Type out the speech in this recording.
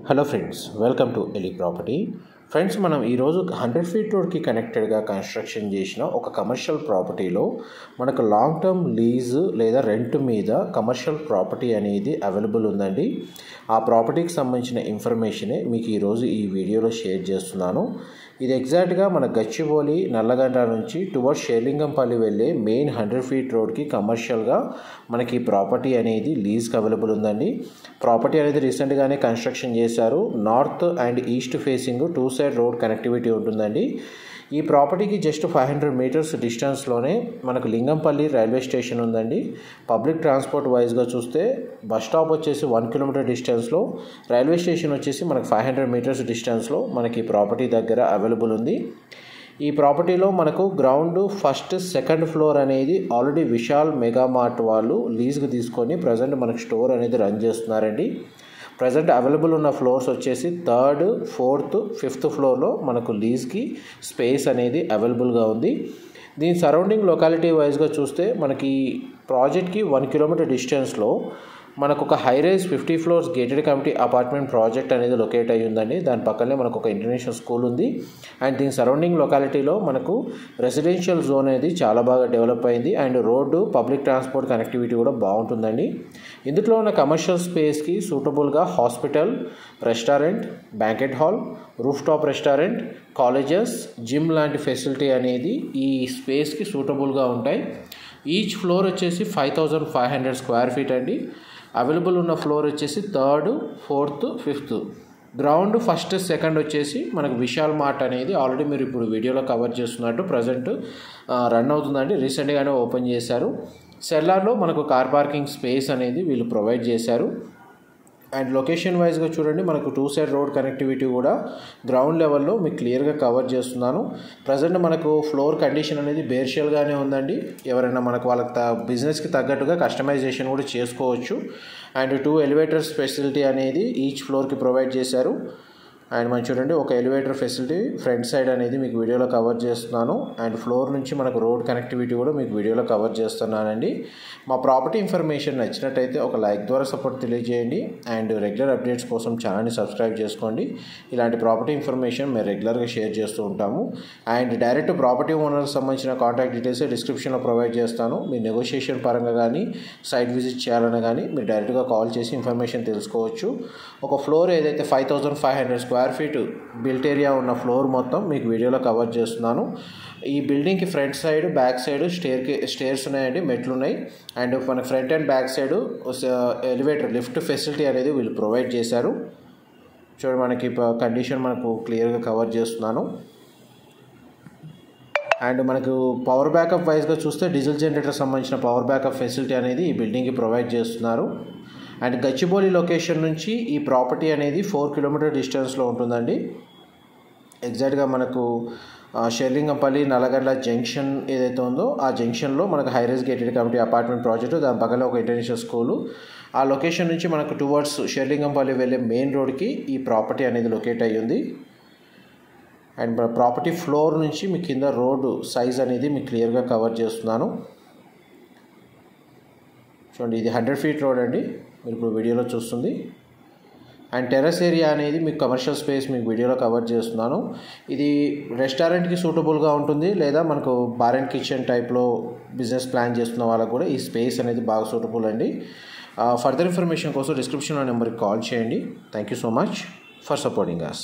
Hello friends, welcome to Eli property. Friends, మనం ఈరోజు 100 feet రోడ్కి కనెక్టెడ్గా కన్స్ట్రక్షన్ చేసిన ఒక కమర్షియల్ ప్రాపర్టీలో మనకు లాంగ్ టర్మ్ లీజ్ లేదా రెంట్ మీద కమర్షియల్ ప్రాపర్టీ అనేది అవైలబుల్ ఉందండి. ఆ ప్రాపర్టీకి సంబంధించిన ఇన్ఫర్మేషనే మీకు ఈరోజు ఈ వీడియోలో షేర్ చేస్తున్నాను. ఇది ఎగ్జాక్ట్గా మన గచ్చిబౌలి నల్లగండ్ల నుంచి టువర్డ్స్ షేర్లింగంపల్లి వెళ్ళే మెయిన్ 100 ఫీట్ రోడ్కి కమర్షియల్గా మనకి ప్రాపర్టీ అనేది లీజ్కి అవైలబుల్ ఉందండి. ప్రాపర్టీ అనేది రీసెంట్గానే కన్స్ట్రక్షన్ చేశారు. North and east facing 2 side road connectivity ఉంటుందండి. ఈ ప్రాపర్టీకి జస్ట్ 500 మీటర్స్ డిస్టెన్స్లోనే మనకు లింగంపల్లి రైల్వే స్టేషన్ ఉందండి. పబ్లిక్ ట్రాన్స్పోర్ట్ వైజ్గా చూస్తే బస్ స్టాప్ వచ్చేసి 1 కిలోమీటర్ డిస్టెన్స్లో, రైల్వే స్టేషన్ వచ్చేసి మనకు 500 మీటర్స్ డిస్టెన్స్లో మనకి ప్రాపర్టీ దగ్గర అవైలబుల్ ఉంది. ఈ ప్రాపర్టీలో మనకు గ్రౌండ్ ఫస్ట్ సెకండ్ ఫ్లోర్ అనేది ఆల్రెడీ విశాల్ మెగా మార్ట్ వాళ్ళు లీజ్కి తీసుకొని ప్రజెంట్ మనకు స్టోర్ అనేది రన్ చేస్తున్నారండి. ప్రజెంట్ అవైలబుల్ ఉన్న ఫ్లోర్స్ వచ్చేసి 3rd, 4th, 5th ఫ్లోర్లో మనకు లీజ్కి స్పేస్ అనేది అవైలబుల్గా ఉంది. దీని సరౌండింగ్ లొకాలిటీ వైజ్గా చూస్తే మనకి ప్రాజెక్ట్కి 1 కిలోమీటర్ డిస్టెన్స్లో మనకు ఒక high rise 50 floors gated community apartment project అనేది లొకేట్ అయ్యి ఉందండి. దాని పక్కనే మనకు ఒక ఇంటర్నేషనల్ స్కూల్ ఉంది. అండ్ దీని సరౌండింగ్ లొకాలిటీలో మనకు రెసిడెన్షియల్ జోన్ అనేది చాలా బాగా డెవలప్ అయింది. And road public transport connectivity కూడా బాగుంటుందండి. ఇందులో ఉన్న కమర్షియల్ స్పేస్కి సూటబుల్గా hospital, restaurant, banquet hall, roof top restaurant, colleges, gym లాంటి ఫెసిలిటీ అనేది ఈ స్పేస్కి సూటబుల్గా ఉంటాయి. ఈచ్ ఫ్లోర్ వచ్చేసి 5500 స్క్వేర్ ఫీట్ అండి. అవైలబుల్ ఉన్న ఫ్లోర్ వచ్చేసి 3rd, 4th, 5th. Ground first second వచ్చేసి మనకు విశాల్ మార్ట్ అనేది ఆల్రెడీ మీరు ఇప్పుడు వీడియోలో కవర్ చేస్తున్నట్టు ప్రజెంట్ రన్ అవుతుందండి. రీసెంట్గానే ఓపెన్ చేశారు. సెల్లార్లో మనకు కార్ పార్కింగ్ స్పేస్ అనేది వీళ్ళు ప్రొవైడ్ చేశారు. అండ్ లొకేషన్ వైజ్గా చూడండి, మనకు 2 సైడ్ రోడ్ కనెక్టివిటీ కూడా గ్రౌండ్ లెవెల్లో మీకు క్లియర్గా కవర్ చేస్తున్నాను. ప్రజెంట్ మనకు ఫ్లోర్ కండిషన్ అనేది బేర్షియల్గానే ఉందండి. ఎవరైనా మనకు వాళ్ళకి బిజినెస్కి తగ్గట్టుగా కస్టమైజేషన్ కూడా చేసుకోవచ్చు. అండ్ 2 ఎలివేటర్స్ ఫెసిలిటీ అనేది ఈచ్ ఫ్లోర్కి ప్రొవైడ్ చేశారు. అండ్ మనం చూడండి, ఒక ఎలివేటర్ ఫెసిలిటీ ఫ్రంట్ సైడ్ అనేది మీకు వీడియోలో కవర్ చేస్తున్నాను. అండ్ ఫ్లోర్ నుంచి మనకు రోడ్ కనెక్టివిటీ కూడా మీకు వీడియోలో కవర్ చేస్తున్నానండి. మా ప్రాపర్టీ ఇన్ఫర్మేషన్ నచ్చినట్టయితే ఒక లైక్ ద్వారా సపోర్ట్ తెలియజేయండి. అండ్ రెగ్యులర్ అప్డేట్స్ కోసం ఛానల్ని సబ్స్క్రైబ్ చేసుకోండి. ఇలాంటి ప్రాపర్టీ ఇన్ఫర్మేషన్ మేము రెగ్యులర్గా షేర్ చేస్తూ ఉంటాము. అండ్ డైరెక్ట్ ప్రాపర్టీ ఓనర్కి సంబంధించిన కాంటాక్ట్ డీటెయిల్స్ డిస్క్రిప్షన్లో ప్రొవైడ్ చేస్తాను. మీరు నెగోషియేషన్ పరంగా కానీ సైట్ విజిట్ చేయాలన్నా కానీ మీరు డైరెక్ట్గా కాల్ చేసి ఇన్ఫర్మేషన్ తెలుసుకోవచ్చు. ఒక ఫ్లోర్ ఏదైతే 5500 స్క్వేర్ ఫీట్ బిల్ట్ ఏరియా ఉన్న ఫ్లోర్ మొత్తం మీకు వీడియోలో కవర్ చేస్తున్నాను. ఈ బిల్డింగ్కి front side, back side stairs ఉన్నాయండి, మెట్లు ఉన్నాయి. అండ్ మన front and back side elevator lift facility అనేది వీళ్ళు ప్రొవైడ్ చేశారు. చూడండి, మనకి కండిషన్ మనకు క్లియర్గా కవర్ చేస్తున్నాను. అండ్ మనకు పవర్ బ్యాకప్ వైజ్గా చూస్తే డీజిల్ జనరేటర్ సంబంధించిన పవర్ బ్యాకప్ ఫెసిలిటీ అనేది ఈ బిల్డింగ్కి ప్రొవైడ్ చేస్తున్నారు. అండ్ గచ్చిబౌలి లొకేషన్ నుంచి ఈ ప్రాపర్టీ అనేది 4 కిలోమీటర్ డిస్టెన్స్లో ఉంటుందండి. ఎగ్జాక్ట్గా మనకు షేర్లింగంపల్లి నల్లగండ్ల జంక్షన్ ఏదైతే ఉందో ఆ జంక్షన్లో మనకు high rise gated community apartment project, దాని పక్కన ఒక ఇంటర్నేషనల్ స్కూలు. ఆ లొకేషన్ నుంచి మనకు టువర్డ్స్ షేర్లింగంపల్లి వెళ్ళే మెయిన్ రోడ్కి ఈ ప్రాపర్టీ అనేది లొకేట్ అయ్యి ఉంది. అండ్ ప్రాపర్టీ ఫ్లోర్ నుంచి మీ కింద రోడ్డు సైజ్ అనేది మీకు క్లియర్గా కవర్ చేస్తున్నాను. చూడండి, ఇది 100 ఫీట్ రోడ్ అండి, మీరు ఇప్పుడు వీడియోలో చూస్తుంది. అండ్ టెర్రస్ ఏరియా అనేది మీకు కమర్షియల్ స్పేస్ మీకు వీడియోలో కవర్ చేస్తున్నాను. ఇది రెస్టారెంట్కి సూటబుల్గా ఉంటుంది, లేదా మనకు బార్ అండ్ కిచెన్ టైప్లో బిజినెస్ ప్లాన్ చేస్తున్న వాళ్ళకు కూడా ఈ స్పేస్ అనేది బాగా సూటబుల్ అండి. ఫర్దర్ ఇన్ఫర్మేషన్ కోసం డిస్క్రిప్షన్లో నెంబర్కి కాల్ చేయండి. Thank you so much for supporting us.